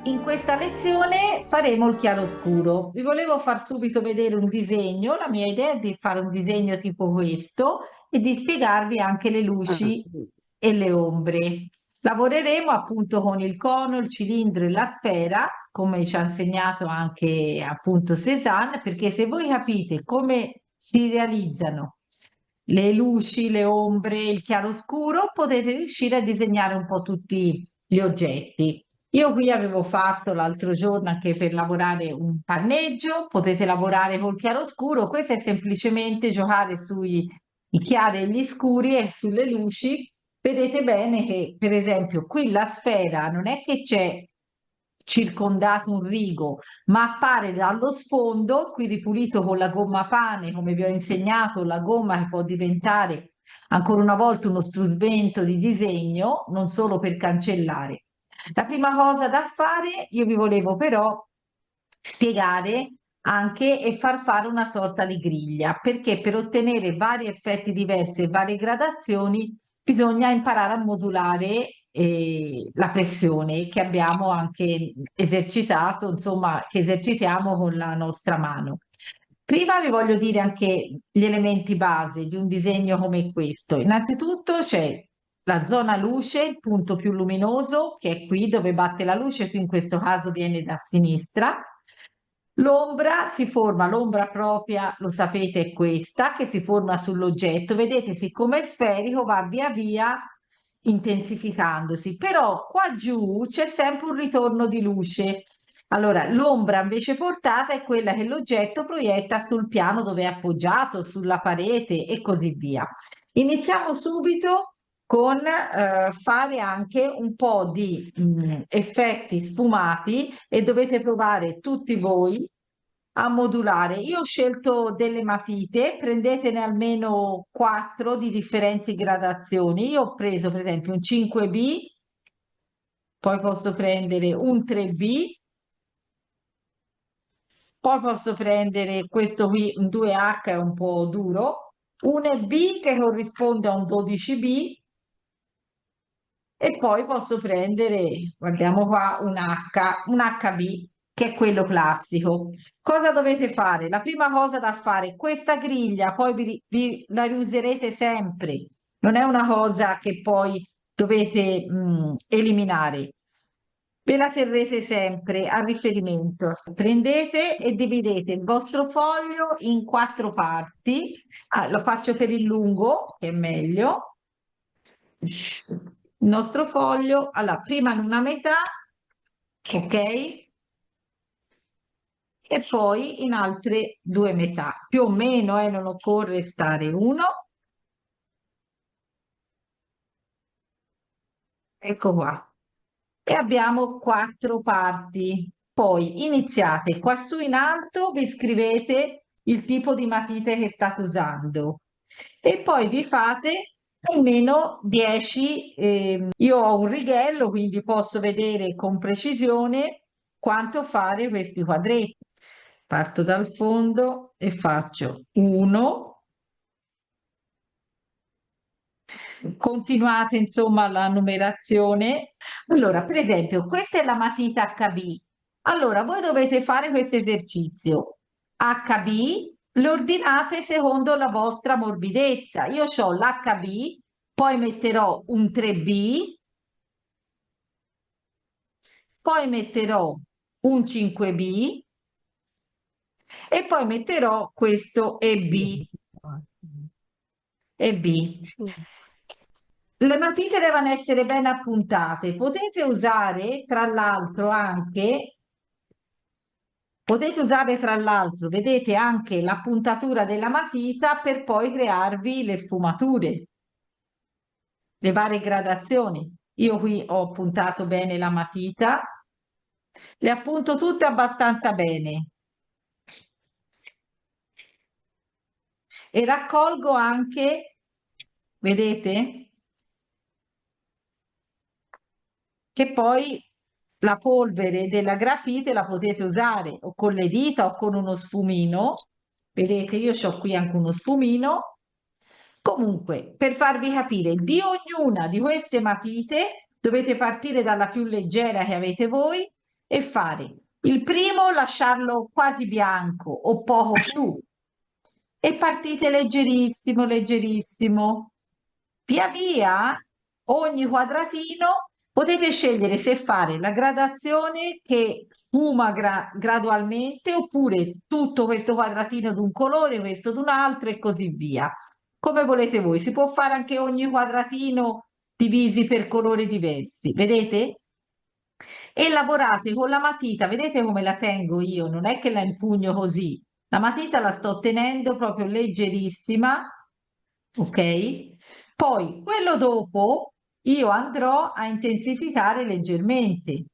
In questa lezione faremo il chiaroscuro. Vi volevo far subito vedere un disegno. La mia idea è di fare un disegno tipo questo e di spiegarvi anche le Ah, luci e le ombre. Lavoreremo appunto con il cono, il cilindro e la sfera, come ci ha insegnato anche appunto Cézanne, perché se voi capite come si realizzano le luci, le ombre, il chiaroscuro, potete riuscire a disegnare un po' tutti gli oggetti. Io qui avevo fatto l'altro giorno anche per lavorare un panneggio, potete lavorare col chiaroscuro, questo è semplicemente giocare sui i chiari e gli scuri e sulle luci. Vedete bene che, per esempio, qui la sfera non è che c'è circondato un rigo, ma appare dallo sfondo, qui ripulito con la gomma pane, come vi ho insegnato, la gomma che può diventare ancora una volta uno strumento di disegno, non solo per cancellare. La prima cosa da fare, io vi volevo però spiegare anche e far fare una sorta di griglia, perché per ottenere vari effetti diversi e varie gradazioni bisogna imparare a modulare la pressione che abbiamo anche esercitato, insomma, che esercitiamo con la nostra mano. Prima vi voglio dire anche gli elementi base di un disegno come questo. Innanzitutto c'è la zona luce, il punto più luminoso, che è qui dove batte la luce, qui in questo caso viene da sinistra. L'ombra si forma, l'ombra propria, lo sapete, è questa che si forma sull'oggetto. Vedete, siccome è sferico, va via via intensificandosi, però qua giù c'è sempre un ritorno di luce. Allora, l'ombra invece portata è quella che l'oggetto proietta sul piano dove è appoggiato, sulla parete e così via. Iniziamo subito con fare anche un po' di effetti sfumati e dovete provare tutti voi a modulare. Io ho scelto delle matite, prendetene almeno 4 di differenti gradazioni. Io ho preso per esempio un 5B, poi posso prendere un 3B, poi posso prendere questo qui, un 2H è un po' duro, un EB che corrisponde a un 12B e poi posso prendere, guardiamo qua, un HB, che è quello classico. Cosa dovete fare? La prima cosa da fare, questa griglia, poi la riuserete sempre, non è una cosa che poi dovete eliminare. Ve la terrete sempre a riferimento. Prendete e dividete il vostro foglio in 4 parti. Ah, lo faccio per il lungo, che è meglio. Il nostro foglio, allora, prima in una metà, ok? E poi in altre 2 metà, più o meno, non occorre stare uno. Ecco qua. E abbiamo 4 parti. Poi iniziate qua su in alto, vi scrivete il tipo di matite che state usando e poi vi fate almeno 10. Io ho un righello, quindi posso vedere con precisione quanto fare questi quadretti. Parto dal fondo e faccio 1. Continuate insomma la numerazione. Allora, per esempio, questa è la matita HB. Allora, voi dovete fare questo esercizio. HB lo ordinate secondo la vostra morbidezza. Io ho l'HB, poi metterò un 3B, poi metterò un 5B e poi metterò questo EB. E B. sì. Le matite devono essere ben appuntate. Potete usare tra l'altro, vedete anche la puntatura della matita per poi crearvi le sfumature, le varie gradazioni. Io qui ho puntato bene la matita, le appunto tutte abbastanza bene e raccolgo anche, vedete? Che poi la polvere della grafite la potete usare o con le dita o con uno sfumino. Vedete, io ho qui anche uno sfumino. Comunque, per farvi capire, di ognuna di queste matite dovete partire dalla più leggera che avete voi e fare il primo, lasciarlo quasi bianco o poco più e partite leggerissimo, leggerissimo. Via via, ogni quadratino potete scegliere se fare la gradazione che sfuma gradualmente oppure tutto questo quadratino di un colore, questo di un altro e così via. Come volete voi, si può fare anche ogni quadratino divisi per colori diversi, vedete? E lavorate con la matita, vedete come la tengo io? Non è che la impugno così, la matita la sto tenendo proprio leggerissima, ok? Poi quello dopo io andrò a intensificare leggermente,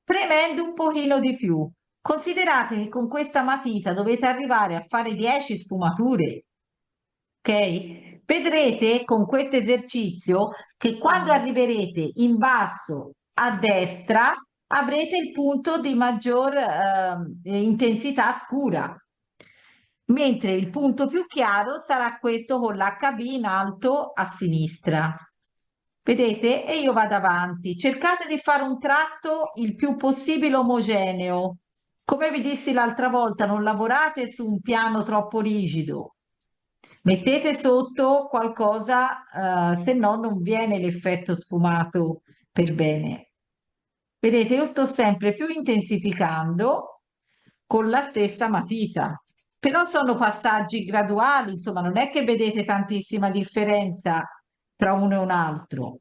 premendo un pochino di più. Considerate che con questa matita dovete arrivare a fare 10 sfumature, ok? Vedrete con questo esercizio che quando arriverete in basso a destra avrete il punto di maggior intensità scura, mentre il punto più chiaro sarà questo con l'HB in alto a sinistra. Vedete? E io vado avanti. Cercate di fare un tratto il più possibile omogeneo. Come vi dissi l'altra volta, non lavorate su un piano troppo rigido. Mettete sotto qualcosa, se no non viene l'effetto sfumato per bene. Vedete, io sto sempre più intensificando con la stessa matita, però sono passaggi graduali, insomma, non è che vedete tantissima differenza tra uno e un altro.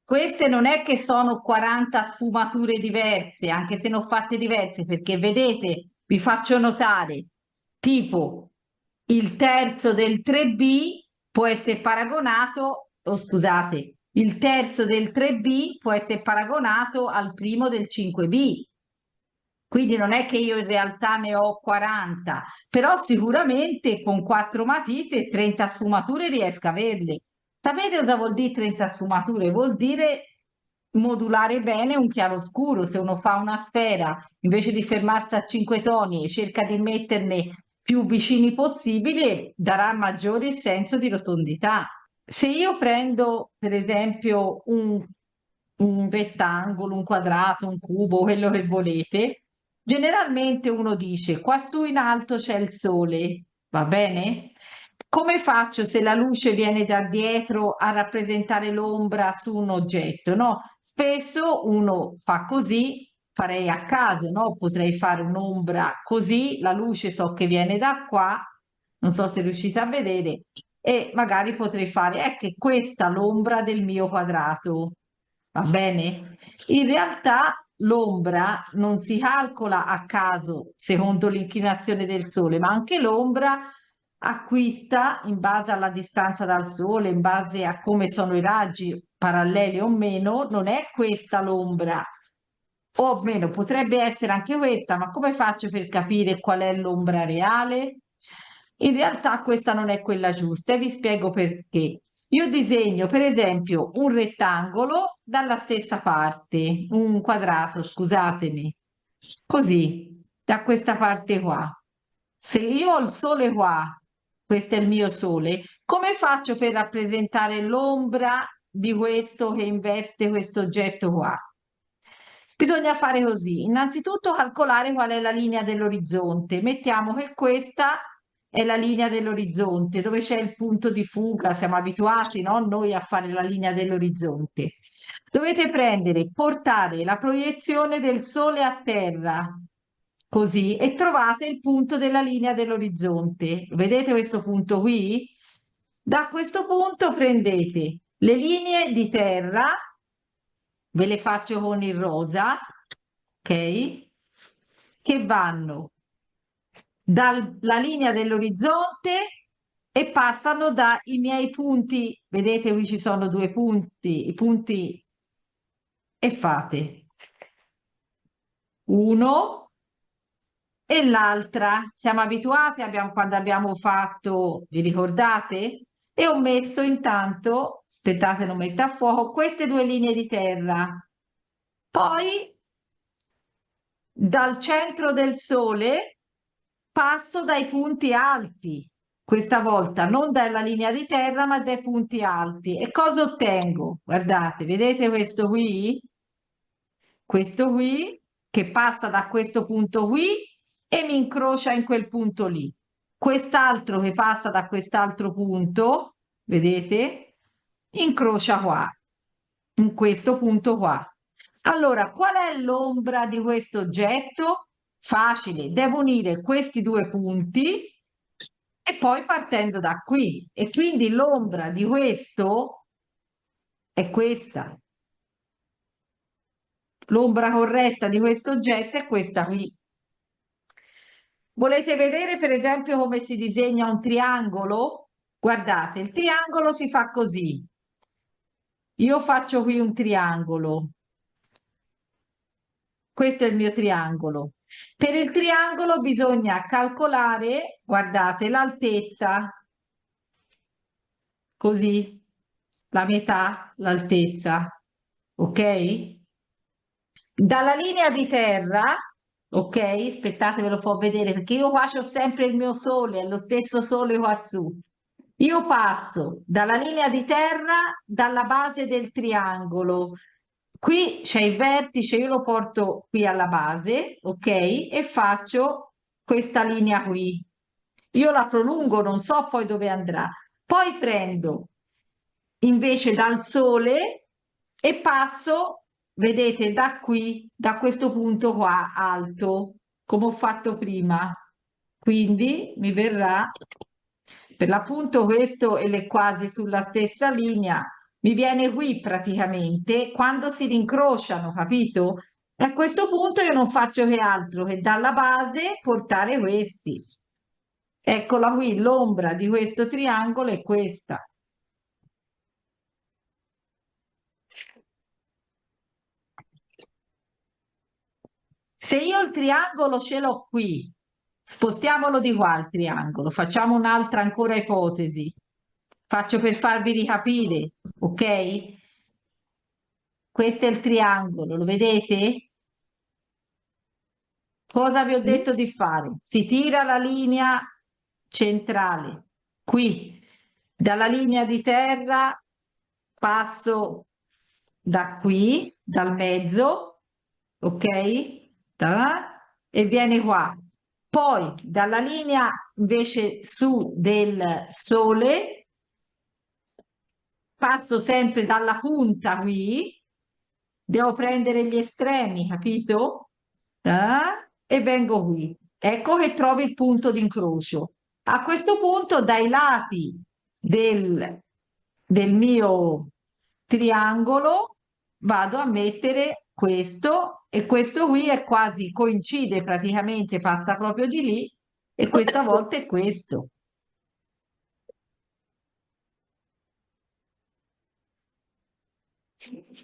Queste non è che sono 40 sfumature diverse, anche se ne ho fatte diverse, perché vedete, vi faccio notare, tipo il terzo del 3B può essere paragonato, o scusate, il terzo del 3B può essere paragonato al primo del 5B. Quindi non è che io in realtà ne ho 40, però sicuramente con quattro matite 30 sfumature riesco a averle. Sapete cosa vuol dire 30 sfumature? Vuol dire modulare bene un chiaroscuro. Se uno fa una sfera, invece di fermarsi a 5 toni e cerca di metterne più vicini possibile, darà maggiore senso di rotondità. Se io prendo, per esempio, un rettangolo, un quadrato, un cubo, quello che volete, generalmente uno dice, qua su in alto c'è il sole, va bene? Come faccio se la luce viene da dietro a rappresentare l'ombra su un oggetto, no? Spesso uno fa così, farei a caso, no? Potrei fare un'ombra così, la luce so che viene da qua, non so se riuscite a vedere, e magari potrei fare, è che questa è l'ombra del mio quadrato, va bene? In realtà l'ombra non si calcola a caso secondo l'inclinazione del sole, ma anche l'ombra acquista in base alla distanza dal sole, in base a come sono i raggi paralleli o meno, non è questa l'ombra. O meno, potrebbe essere anche questa, ma come faccio per capire qual è l'ombra reale? In realtà questa non è quella giusta e vi spiego perché. Io disegno, per esempio, un rettangolo dalla stessa parte, un quadrato, scusatemi, così, da questa parte qua. Se io ho il sole qua, questo è il mio sole, come faccio per rappresentare l'ombra di questo che investe questo oggetto qua? Bisogna fare così. Innanzitutto calcolare qual è la linea dell'orizzonte. Mettiamo che questa è la linea dell'orizzonte, dove c'è il punto di fuga. Siamo abituati, no? Noi a fare la linea dell'orizzonte. Dovete prendere, portare la proiezione del sole a terra, così, e trovate il punto della linea dell'orizzonte. Vedete questo punto qui? Da questo punto prendete le linee di terra, ve le faccio con il rosa, ok? Che vanno dalla linea dell'orizzonte e passano dai miei punti, vedete qui ci sono due punti, i punti e fate uno e l'altra. Siamo abituati, quando abbiamo fatto, vi ricordate? E ho messo intanto, aspettate, non metta a fuoco, queste due linee di terra. Poi dal centro del sole passo dai punti alti, questa volta non dalla linea di terra, ma dai punti alti. E cosa ottengo? Guardate, vedete questo qui? Questo qui che passa da questo punto qui e mi incrocia in quel punto lì. Quest'altro che passa da quest'altro punto, vedete? Incrocia qua, in questo punto qua. Allora, qual è l'ombra di questo oggetto? Facile, devo unire questi due punti e poi partendo da qui. E quindi l'ombra di questo è questa. L'ombra corretta di questo oggetto è questa qui. Volete vedere per esempio come si disegna un triangolo? Guardate, il triangolo si fa così. Io faccio qui un triangolo. Questo è il mio triangolo. Per il triangolo bisogna calcolare, guardate, l'altezza, così, la metà, l'altezza, ok? Dalla linea di terra, ok? Aspettate, ve lo fo vedere perché io qua c'ho sempre il mio sole, è lo stesso sole qua su. Io passo dalla linea di terra, dalla base del triangolo. Qui c'è il vertice, io lo porto qui alla base, ok? E faccio questa linea qui. Io la prolungo, non so poi dove andrà. Poi prendo invece dal sole e passo, vedete, da qui, da questo punto qua alto, come ho fatto prima. Quindi mi verrà, per l'appunto questo e le quasi sulla stessa linea, mi viene qui praticamente quando si rincrociano, capito? E a questo punto io non faccio che altro che dalla base portare questi. Eccola qui, l'ombra di questo triangolo è questa. Se io il triangolo ce l'ho qui, spostiamolo di qua il triangolo, facciamo un'altra ancora ipotesi. Faccio per farvi ricapire, ok? Questo è il triangolo, lo vedete? Cosa vi ho detto di fare? Si tira la linea centrale, qui, dalla linea di terra passo da qui, dal mezzo, ok? E viene qua. Poi dalla linea invece su del sole passo sempre dalla punta qui, devo prendere gli estremi, capito? E vengo qui. Ecco che trovi il punto di incrocio. A questo punto, dai lati del mio triangolo, vado a mettere questo e questo qui è quasi coincide praticamente, passa proprio di lì e questa volta è questo.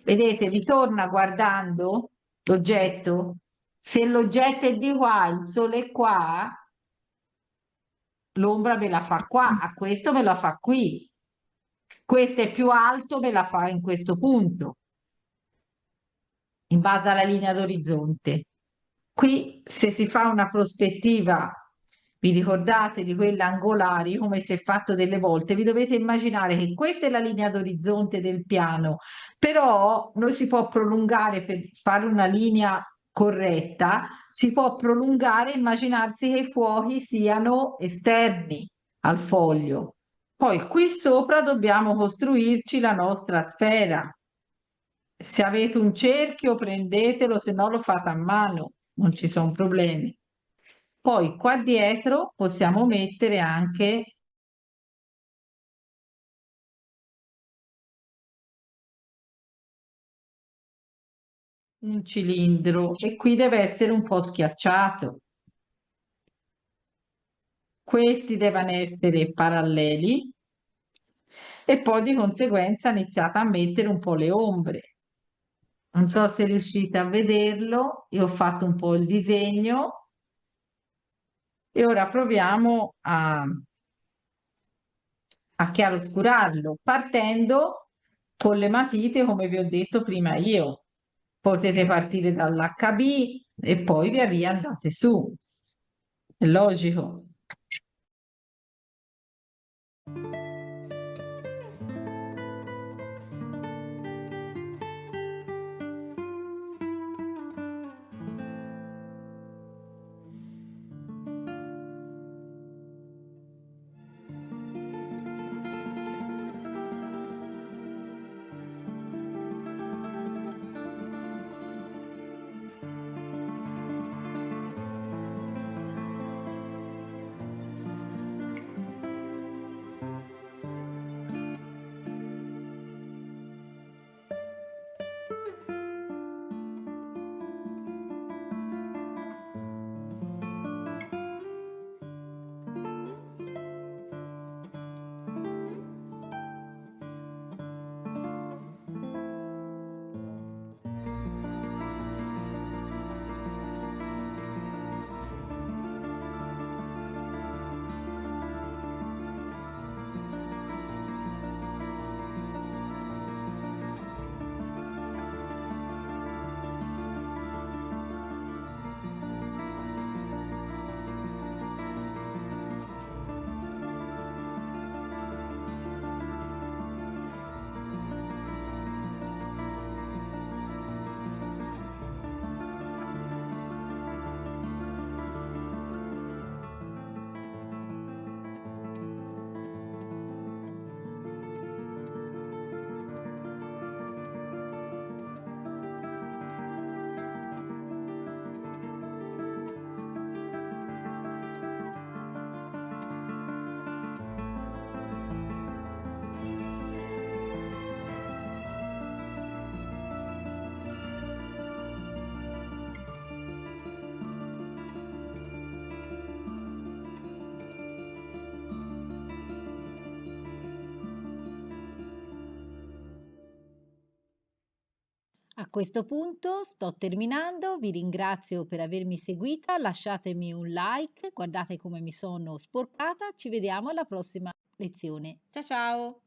Vedete, ritorna guardando l'oggetto. Se l'oggetto è di qua, il sole è qua, l'ombra me la fa qua, a questo me la fa qui. Questo è più alto, me la fa in questo punto, in base alla linea d'orizzonte. Qui, se si fa una prospettiva, vi ricordate di quelle angolari, come si è fatto delle volte, vi dovete immaginare che questa è la linea d'orizzonte del piano, però noi si può prolungare per fare una linea corretta, si può prolungare, immaginarsi che i fuochi siano esterni al foglio. Poi qui sopra dobbiamo costruirci la nostra sfera. Se avete un cerchio prendetelo, se no lo fate a mano, non ci sono problemi. Poi qua dietro possiamo mettere anche un cilindro e qui deve essere un po' schiacciato. Questi devono essere paralleli e poi di conseguenza iniziate a mettere un po' le ombre. Non so se riuscite a vederlo, io ho fatto un po' il disegno e ora proviamo a chiaroscurarlo, partendo con le matite, come vi ho detto prima io. Potete partire dall'HB e poi via via andate su. È logico. A questo punto sto terminando, vi ringrazio per avermi seguita, lasciatemi un like, guardate come mi sono sporcata, ci vediamo alla prossima lezione. Ciao ciao!